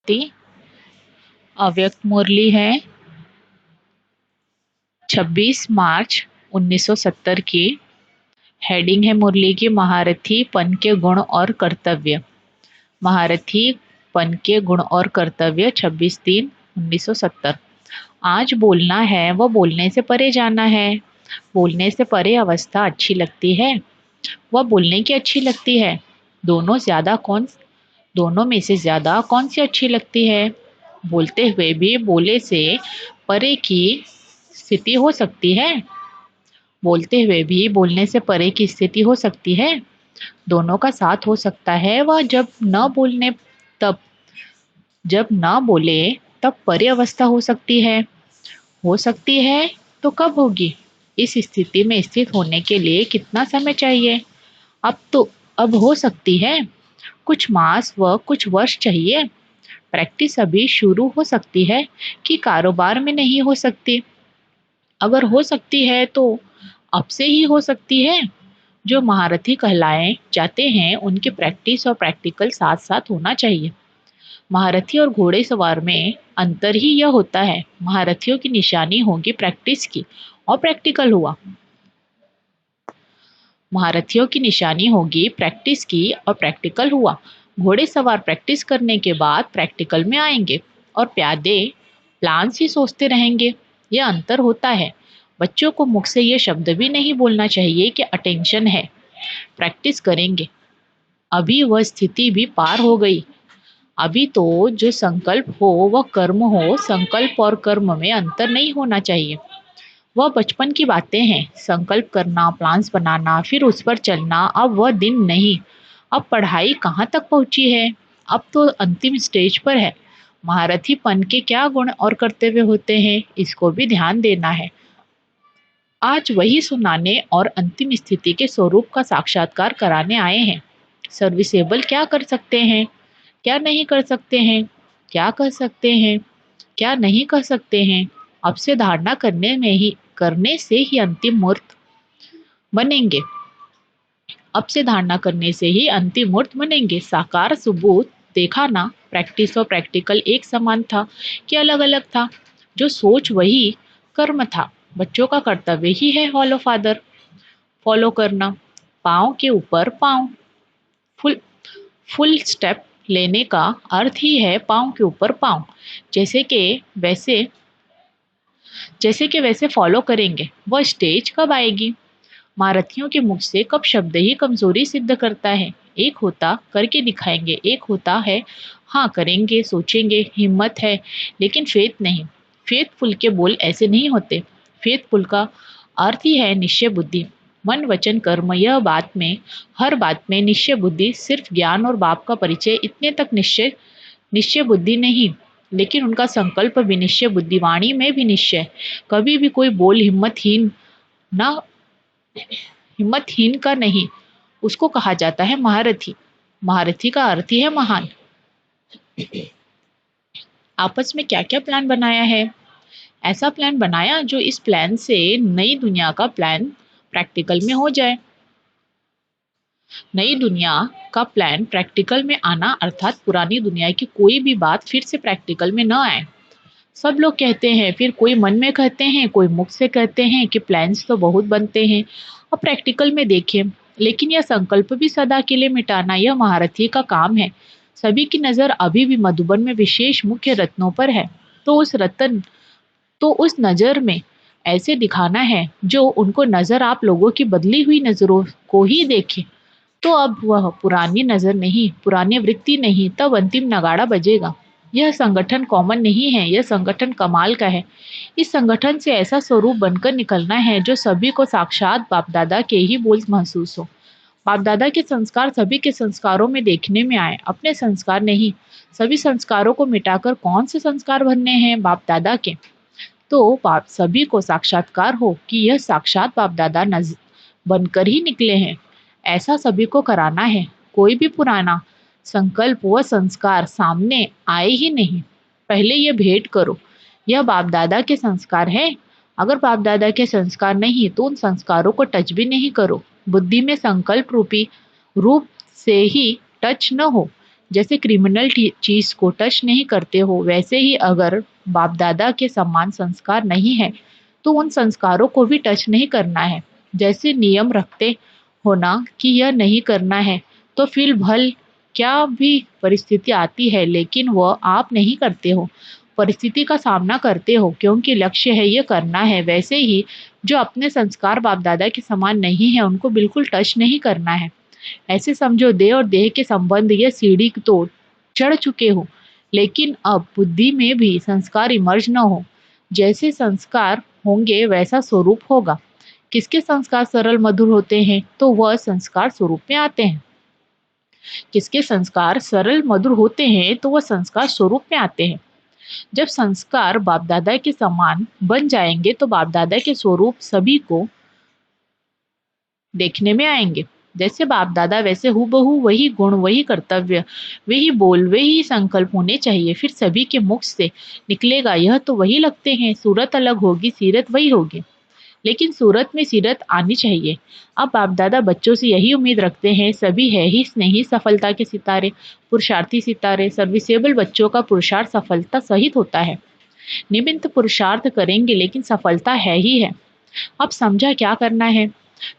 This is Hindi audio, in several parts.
ती अव्यक्त मुरली है 26 मार्च 1970 की। हेडिंग है मुरली की महारथी पन के गुण और कर्तव्य। महारथी पन के गुण और कर्तव्य 26/3/1970। आज बोलना है व बोलने से परे जाना है। बोलने से परे अवस्था अच्छी लगती है वह बोलने की अच्छी लगती है। दोनों में से ज्यादा कौन सी अच्छी लगती है? बोलते हुए भी बोले से परे की स्थिति हो सकती है। बोलते हुए भी बोलने से परे की स्थिति हो सकती है। दोनों का साथ हो सकता है। वह तब जब न बोले तब परे अवस्था हो सकती है। हो सकती है तो कब होगी? इस स्थिति में स्थित होने के लिए कितना समय चाहिए? अब हो सकती है। कुछ मास व कुछ वर्ष चाहिए। प्रैक्टिस अभी शुरू हो सकती है कि कारोबार में नहीं हो सकती। अगर हो सकती है तो अब से ही हो सकती है। जो महारथी कहलाए जाते हैं उनकी प्रैक्टिस और प्रैक्टिकल साथ साथ होना चाहिए। महारथी और घोड़ेसवार में अंतर ही यह होता है। महारथियों की निशानी होगी प्रैक्टिस की और प्रैक्टिकल हुआ। महारथियों की निशानी होगी प्रैक्टिस की और प्रैक्टिकल हुआ। घोड़ेसवार प्रैक्टिस करने के बाद प्रैक्टिकल में आएंगे और प्यादे प्लान ही सोचते रहेंगे। यह अंतर होता है। बच्चों को मुख से यह शब्द भी नहीं बोलना चाहिए कि अटेंशन है, प्रैक्टिस करेंगे। अभी वह स्थिति भी पार हो गई। अभी तो जो संकल्प हो वह कर्म हो। संकल्प और कर्म में अंतर नहीं होना चाहिए। वह बचपन की बातें हैं। संकल्प करना, प्लान्स बनाना, फिर उस पर चलना अब वह दिन नहीं। अब पढ़ाई कहाँ तक पहुंची है? अब तो अंतिम स्टेज पर है। महारथीपन के क्या गुण और कर्तव्य होते हैं, इसको भी ध्यान देना है। आज वही सुनाने और अंतिम स्थिति के स्वरूप का साक्षात्कार कराने आए हैं। सर्विसेबल क्या कर सकते हैं, क्या नहीं कर सकते हैं, क्या कर सकते हैं, क्या नहीं कर सकते हैं। अब से धारणा करने से ही अंतिम मूर्त बनेंगे। अब से धारणा करने से ही अंतिम मूर्त बनेंगे। साकार सबूत देखा ना। प्रैक्टिस और प्रैक्टिकल एक समान था कि अलग अलग था? जो सोच वही कर्म था। बच्चों का कर्तव्य ही है फॉलो करना। पाँव के ऊपर पाँव। फुल फुल स्टेप लेने का अर्थ ही है पाँव के ऊपर पाँव। जैसे कि वैसे फॉलो करेंगे। वह स्टेज कब आएगी? महारथियों के मुख से कब शब्द ही कमजोरी सिद्ध करता है। एक होता करके दिखाएंगे, एक होता है हाँ करेंगे, सोचेंगे, हिम्मत है लेकिन फेथ नहीं। फेथफुल के बोल ऐसे नहीं होते। फेथफुल का अर्थ ही है निश्चय बुद्धि। मन वचन कर्म, यह हर बात में निश्चय बुद्धि। सिर्फ ज्ञान और बाप का परिचय इतने तक निश्चय बुद्धि नहीं, लेकिन उनका संकल्प भी निश्चय बुद्धि। वाणी में भी निश्चय। कभी भी कोई बोल ना हिम्मतहीन का नहीं, उसको कहा जाता है महारथी। महारथी का अर्थ ही है महान। आपस में क्या क्या प्लान बनाया है? ऐसा प्लान बनाया जो इस प्लान से नई दुनिया का प्लान प्रैक्टिकल में हो जाए। नई दुनिया का प्लान प्रैक्टिकल में आना अर्थात पुरानी दुनिया की कोई भी बात फिर से प्रैक्टिकल में न आए। सब लोग कहते हैं, फिर कोई मन में कहते हैं, कोई मुख से कहते हैं कि प्लान्स तो बहुत बनते हैं और प्रैक्टिकल में देखें। लेकिन यह संकल्प भी सदा के लिए मिटाना, यह महारथी का काम है। सभी की नजर अभी भी मधुबन में विशेष मुख्य रत्नों पर है। तो उस नजर में ऐसे दिखाना है जो उनको नजर आप लोगों की बदली हुई नजरों को ही देखे। तो अब वह पुरानी नजर नहीं, पुरानी वृत्ति नहीं, तब अंतिम नगाड़ा बजेगा। यह संगठन कॉमन नहीं है, यह संगठन कमाल का है। इस संगठन से ऐसा स्वरूप बनकर निकलना है जो सभी को साक्षात बाप दादा के ही बोल महसूस हो। बाप दादा के संस्कार सभी के संस्कारों में देखने में आए, अपने संस्कार नहीं। सभी संस्कारों को मिटाकर कौन से संस्कार भरने हैं? बाप दादा के। तो बाप सभी को साक्षात्कार हो कि यह साक्षात बाप दादा बनकर ही निकले हैं। ऐसा सभी को कराना है। कोई भी पुराना संकल्प व संस्कार सामने आए ही नहीं। पहले ये भेंट करो, यह बाप दादा के संस्कार है। अगर बाप दादा के संस्कार नहीं तो उन संस्कारों को टच भी नहीं करो। बुद्धि में संकल्प रूपी रूप से ही टच न हो। जैसे क्रिमिनल चीज को टच नहीं करते हो, वैसे ही अगर बाप दादा के समान संस्कार नहीं है तो उन संस्कारों को भी टच नहीं करना है। जैसे नियम रखते हो ना कि यह नहीं करना है, तो फिर भल क्या भी परिस्थिति आती है लेकिन वह आप नहीं करते हो, परिस्थिति का सामना करते हो क्योंकि लक्ष्य है ये करना है। वैसे ही जो अपने संस्कार बाप दादा के समान नहीं है उनको बिल्कुल टच नहीं करना है। ऐसे समझो देह और देह के संबंध ये सीढ़ी तो चढ़ चुके हो, लेकिन अब बुद्धि में भी संस्कार इमर्ज न हो। जैसे संस्कार होंगे वैसा स्वरूप होगा। किसके संस्कार सरल मधुर होते हैं तो वह संस्कार स्वरूप में आते हैं। किसके संस्कार सरल मधुर होते हैं तो वह संस्कार स्वरूप में आते हैं। जब संस्कार बाप दादा के समान बन जाएंगे तो बाप दादा के स्वरूप सभी को देखने में आएंगे। जैसे बाप दादा वैसे हूबहू वही गुण, वही कर्तव्य, वही बोल, वही संकल्प होने चाहिए, फिर सभी के मुख से निकलेगा यह तो वही लगते हैं। सूरत अलग होगी, सीरत वही होगी, लेकिन सूरत में सीरत आनी चाहिए। अब बाप दादा बच्चों से यही उम्मीद रखते हैं। सभी है ही स्नेही सफलता के सितारे, पुरुषार्थी सितारे। सर्विसेबल बच्चों का पुरुषार्थ सफलता सहित होता है। निमित्त पुरुषार्थ करेंगे लेकिन सफलता है ही है। अब समझा क्या करना है।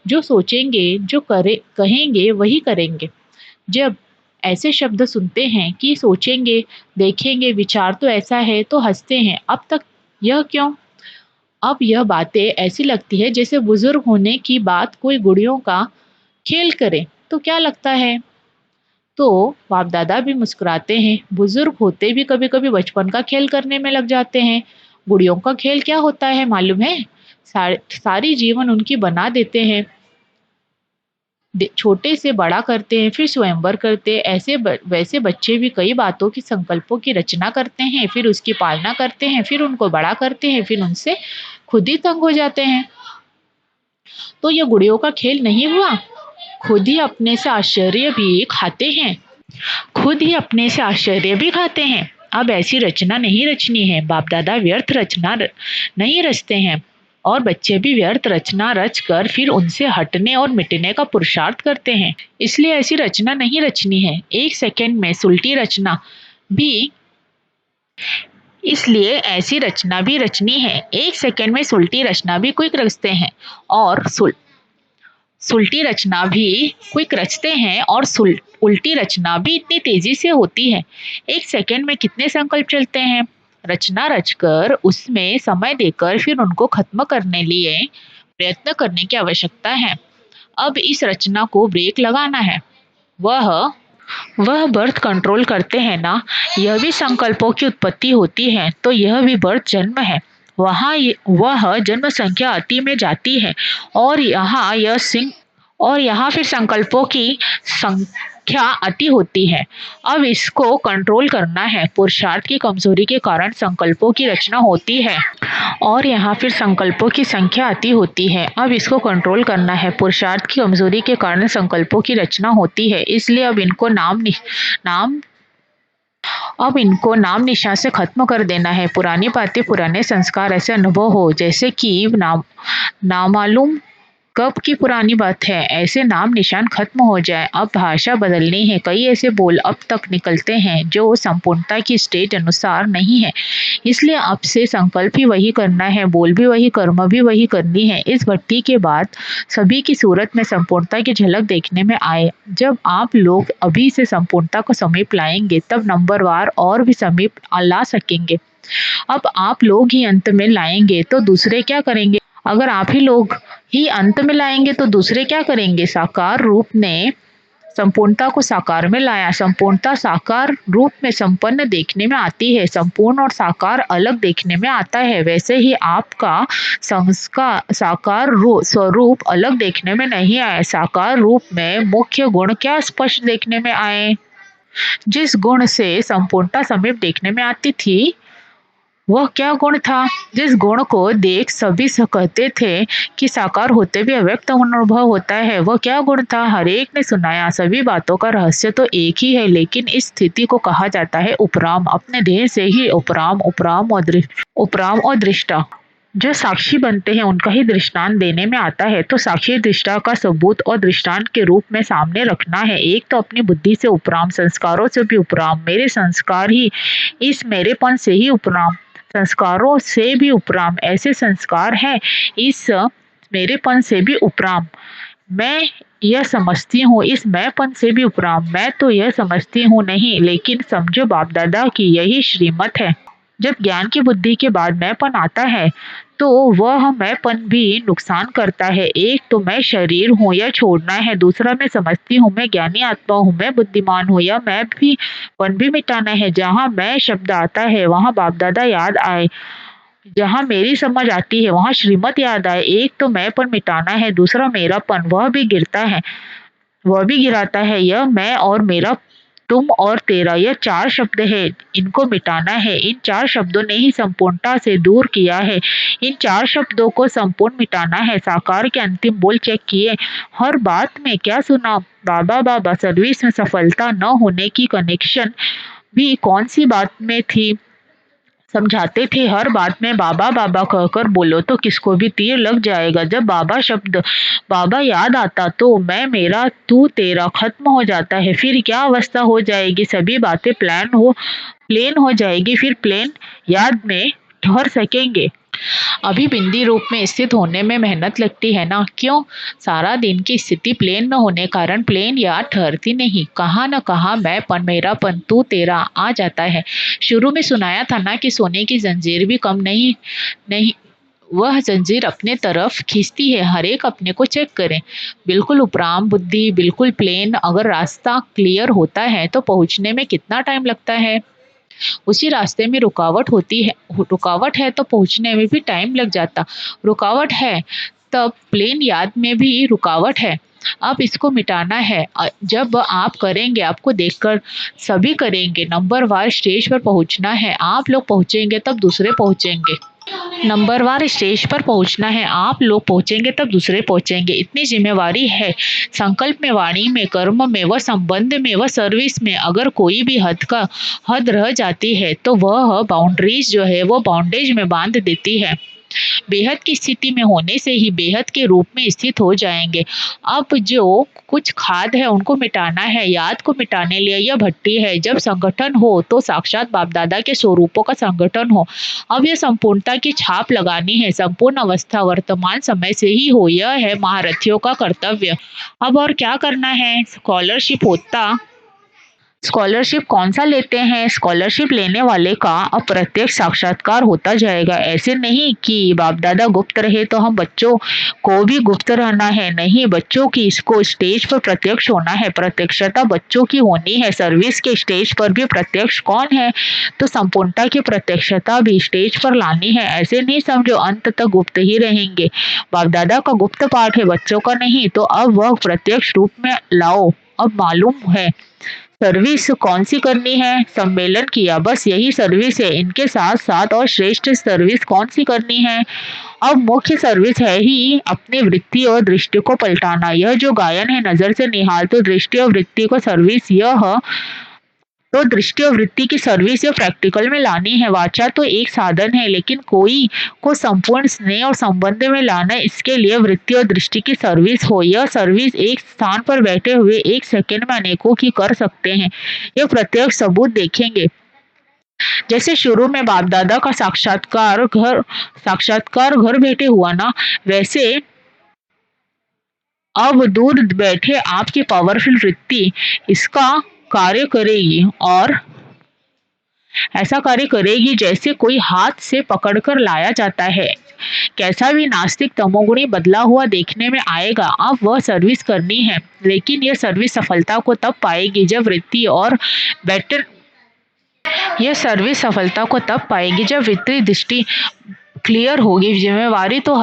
जो सोचेंगे, जो कहेंगे वही करेंगे। जब ऐसे शब्द सुनते हैं कि सोचेंगे, देखेंगे, विचार तो ऐसा है, तो हंसते हैं। अब तक यह क्यों? अब यह बातें ऐसी लगती है जैसे बुजुर्ग होने की बात कोई गुड़ियों का खेल करे तो क्या लगता है। तो बाप दादा भी मुस्कुराते हैं। बुजुर्ग होते भी कभी कभी बचपन का खेल करने में लग जाते हैं। गुड़ियों का खेल क्या होता है मालूम है? सारी जीवन उनकी बना देते हैं। छोटे से बड़ा करते हैं, फिर स्वयंवर करते हैं। वैसे बच्चे भी कई बातों की संकल्पों की रचना करते हैं, फिर उसकी पालना करते हैं, फिर उनको बड़ा करते हैं, फिर उनसे खुद ही तंग हो जाते हैं। तो ये गुड़ियों का खेल नहीं हुआ। खुद ही अपने से आश्चर्य भी खाते हैं। खुद ही अपने से आश्चर्य भी खाते हैं। अब ऐसी रचना नहीं रचनी है। बाप दादा व्यर्थ रचना नहीं रचते हैं और बच्चे भी व्यर्थ रचना रच कर फिर उनसे हटने और मिटने का पुरुषार्थ करते हैं। इसलिए ऐसी रचना नहीं रचनी है। एक सेकंड में सुलटी रचना भी इसलिए ऐसी रचना भी रचनी है। एक सेकंड में सुलटी रचना भी क्विक रचते हैं और सुलटी रचना भी क्विक रचते हैं और उल्टी रचना भी इतनी तेजी से होती है। एक सेकंड में कितने संकल्प चलते हैं। रचना रचकर उसमें समय देकर फिर उनको खत्म करने लिए प्रयत्न करने की आवश्यकता है। अब इस रचना को ब्रेक लगाना है। वह बर्थ कंट्रोल करते हैं ना। यह भी संकल्पों की उत्पत्ति होती है तो यह भी बर्थ जन्म है। वह जन्म संख्या अति में जाती है और यहाँ फिर संकल्पों की संख्या अति होती है। अब इसको कंट्रोल करना है। पुरुषार्थ की कमजोरी के कारण संकल्पों की रचना होती है और यहाँ फिर संकल्पों की संख्या अति होती है। अब इसको कंट्रोल करना है। पुरुषार्थ की कमजोरी के कारण संकल्पों की रचना होती है। इसलिए अब इनको नाम निशान से खत्म कर देना है। पुरानी बातें, पुराने संस्कार ऐसे अनुभव हो जैसे कि नामालूम कब की पुरानी बात है। ऐसे नाम निशान खत्म हो जाए। अब भाषा बदलनी है। कई ऐसे बोल अब तक निकलते हैं जो संपूर्णता की स्टेज अनुसार नहीं है। इसलिए अब से संकल्प ही वही करना है, बोल भी वही, कर्म भी वही करनी है। इस भट्टी के बाद सभी की सूरत में संपूर्णता की झलक देखने में आए। जब आप लोग अभी से संपूर्णता को समीप लाएंगे तब नंबरवार और भी समीप ला सकेंगे। अब आप लोग ही अंत में लाएंगे तो दूसरे क्या करेंगे। अगर आप ही लोग ही अंत में लाएंगे तो दूसरे क्या करेंगे। साकार रूप ने संपूर्णता को साकार में लाया। संपूर्णता साकार रूप में संपन्न देखने में आती है। संपूर्ण और साकार अलग देखने में आता है। वैसे ही आपका साकार स्वरूप अलग देखने में नहीं आए। साकार रूप में मुख्य गुण क्या स्पष्ट देखने में आए। जिस गुण से संपूर्णता समीप देखने में आती थी वह क्या गुण था। जिस गुण को देख सभी कहते थे कि साकार होते भी अव्यक्त अनुभव होता है, वह क्या गुण था। हर एक ने सुनाया। सभी बातों का रहस्य तो एक ही है, लेकिन इस स्थिति को कहा जाता है उपराम। अपने देह से ही उपराम और दृष्टा जो साक्षी बनते हैं उनका ही दृष्टांत देने में आता है, तो साक्षी दृष्टा का सबूत और दृष्टांत के रूप में सामने रखना है। एक तो अपनी बुद्धि से उपराम, संस्कारों से भी उपराम, मेरे संस्कार ही इस मेरेपन से ही उपराम, संस्कारों से भी उपराम, ऐसे संस्कार हैं इस मेरेपन से भी उपराम। मैं यह समझती हूँ इस मैंपन से भी उपराम, मैं तो यह समझती हूँ नहीं, लेकिन समझो बाप दादा की यही श्रीमत है। जब ज्ञान की बुद्धि के बाद मैंपन आता है तो वह मैंपन भी नुकसान करता है। एक तो मैं शरीर हूँ, यह छोड़ना है। दूसरा मैं समझती हूँ मैं ज्ञानी आत्मा हूँ, मैं बुद्धिमान हूँ, यह मैं भी पन भी मिटाना है। जहाँ मैं शब्द आता है वहाँ बाप दादा याद आए, जहाँ मेरी समझ आती है वहाँ श्रीमत याद आए। एक तो मैंपन मिटाना है, दूसरा मेरापन वह भी गिराता है। यह मैं और मेरा, तुम और तेरा, यह 4 शब्द है, इनको मिटाना है। इन 4 शब्दों ने ही संपूर्णता से दूर किया है। इन 4 शब्दों को संपूर्ण मिटाना है। साकार के अंतिम बोल चेक किए, हर बात में क्या सुना, बाबा बाबा। सर्विस में सफलता न होने की कनेक्शन भी कौन सी बात में थी? समझाते थे हर बात में बाबा बाबा कहकर बोलो तो किसको भी तीर लग जाएगा। जब बाबा याद आता तो मैं मेरा तू तेरा खत्म हो जाता है। फिर क्या अवस्था हो जाएगी, सभी बातें प्लेन हो जाएगी। फिर प्लेन याद में ठहर सकेंगे। अभी बिंदी रूप में स्थित होने में मेहनत लगती है ना, क्यों? सारा दिन की स्थिति प्लेन में होने कारण प्लेन याद ठहरती नहीं। कहाँ न कहाँ मैंपन, मेरापन, तू तेरा आ जाता है। शुरू में सुनाया था ना कि सोने की जंजीर भी कम नहीं नहीं वह जंजीर अपने तरफ खींचती है। हर एक अपने को चेक करें। बिल्कुल उपराम बुद्धि, बिल्कुल प्लेन। अगर रास्ता क्लियर होता है तो पहुंचने में कितना टाइम लगता है? उसी रास्ते में रुकावट है तो पहुंचने में भी टाइम लग जाता। रुकावट है तब प्लेन याद में भी रुकावट है। अब इसको मिटाना है। जब आप करेंगे आपको देखकर सभी करेंगे। नंबरवार स्टेज पर पहुंचना है। आप लोग पहुंचेंगे तब दूसरे पहुंचेंगे। नंबरवार स्टेज पर पहुंचना है। आप लोग पहुंचेंगे तब दूसरे पहुंचेंगे। इतनी जिम्मेवारी है। संकल्प में, वाणी में, कर्म में, व संबंध में, व सर्विस में अगर कोई भी हद रह जाती है तो वह बाउंड्रीज जो है वो बाउंडेज में बांध देती है। बेहद की स्थिति में होने से ही बेहद के रूप में स्थित हो जाएंगे। अब जो कुछ खाद है उनको मिटाना है। याद को मिटाने लिए यह भट्टी है। जब संगठन हो तो साक्षात बाप दादा के स्वरूपों का संगठन हो। अब यह संपूर्णता की छाप लगानी है। संपूर्ण अवस्था वर्तमान समय से ही हो, यह है महारथियों का कर्तव्य। अब और क्या करना है? स्कॉलरशिप कौन सा लेते हैं? स्कॉलरशिप लेने वाले का अप्रत्यक्ष साक्षात्कार होता जाएगा। ऐसे नहीं कि बाप दादा गुप्त रहे तो हम बच्चों को भी गुप्त रहना है। नहीं, बच्चों की इसको स्टेज पर प्रत्यक्ष होना है। प्रत्यक्षता बच्चों की होनी है। सर्विस के स्टेज पर भी प्रत्यक्ष कौन है? तो संपूर्णता की प्रत्यक्षता भी स्टेज पर लानी है। ऐसे नहीं समझो अंत तक गुप्त ही रहेंगे। बाप दादा का गुप्त पाठ है, बच्चों का नहीं। तो अब वह प्रत्यक्ष रूप में लाओ। अब मालूम है सर्विस कौन सी करनी है? सम्मेलन किया, बस यही सर्विस है। इनके साथ साथ और श्रेष्ठ सर्विस कौन सी करनी है? अब मुख्य सर्विस है ही अपनी वृत्ति और दृष्टि को पलटाना। यह जो गायन है नजर से निहाल, तो दृष्टि और वृत्ति को सर्विस तो दृष्टि और वृत्ति की सर्विस या प्रैक्टिकल में लानी है। वाचा तो एक साधन है, लेकिन कोई को संपूर्ण स्नेह और संबंध में लाना, इसके लिए वृत्ति और दृष्टि की सर्विस हो। यह सर्विस एक स्थान पर बैठे हुए एक सेकंड में अनेकों की कर सकते हैं। यह प्रत्यक्ष सबूत देखेंगे। जैसे शुरू में बाप दादा का साक्षात्कार घर बैठे हुआ ना, वैसे अब दूर बैठे आपकी पावरफुल वृत्ति इसका कार्य करेगी और ऐसा कार्य करेगी जैसे कोई हाथ से पकड़कर लाया जाता है। कैसा भी नास्तिक तमोगुणी बदला हुआ देखने में आएगा। अब वह सर्विस करनी है, लेकिन यह सर्विस सफलता को तब पाएगी जब वृत्ति और बेटर यह सर्विस सफलता को तब पाएगी जब वित्तीय दृष्टि क्लियर होगी। जिम्मेवारी तो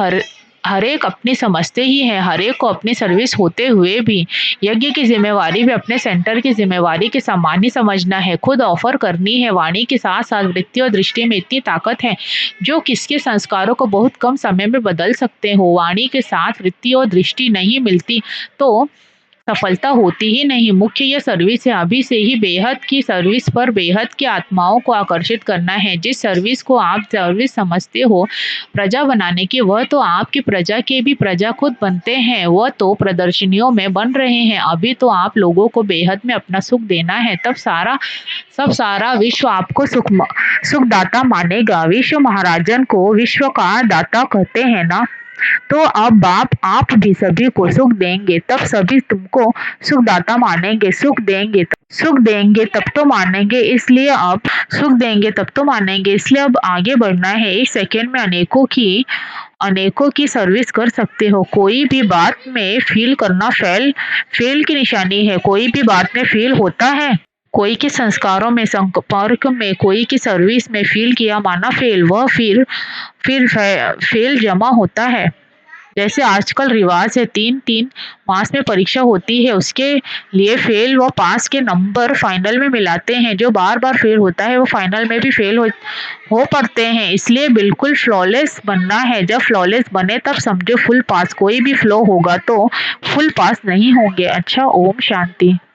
हर एक अपनी समझते ही है। हर एक को अपनी सर्विस होते हुए भी यज्ञ की जिम्मेवारी भी अपने सेंटर की जिम्मेवारी के समान ही समझना है। खुद ऑफर करनी है। वाणी के साथ साथ वृत्ति और दृष्टि में इतनी ताकत है जो किसके संस्कारों को बहुत कम समय में बदल सकते हो। वाणी के साथ वृत्ति और दृष्टि नहीं मिलती तो सफलता होती ही नहीं। मुख्य ये सर्विस है, अभी से ही बेहद की सर्विस पर बेहद की आत्माओं को आकर्षित करना है। जिस सर्विस को आप सर्विस समझते हो प्रजा बनाने की, वह तो आपकी प्रजा के भी प्रजा खुद बनते हैं, वह तो प्रदर्शनियों में बन रहे हैं। अभी तो आप लोगों को बेहद में अपना सुख देना है, तब सारा विश्व आपको सुखदाता मानेगा। विश्व महाराजन को विश्व का दाता कहते हैं ना। तो अब आप भी सभी को सुख देंगे, तब सभी तुमको सुखदाता मानेंगे। सुख देंगे तब तो मानेंगे, इसलिए अब सुख देंगे तब तो मानेंगे, इसलिए अब आगे बढ़ना है। एक सेकंड में अनेकों की सर्विस कर सकते हो। कोई भी बात में फील करना फेल की निशानी है। कोई भी बात में फील होता है, कोई के संस्कारों में, संपर्क में, कोई की सर्विस में फील किया माना फेल, वह फिर फेल जमा होता है। जैसे आजकल रिवाज है, 3-3 मास में परीक्षा होती है, उसके लिए फेल व पास के नंबर फाइनल में मिलाते हैं। जो बार बार फेल होता है वो फाइनल में भी फेल हो पड़ते हैं। इसलिए बिल्कुल फ्लॉलेस बनना है। जब फ्लॉलेस बने तब समझो फुल पास। कोई भी फ्लो होगा तो फुल पास नहीं होंगे। अच्छा, ओम शांति।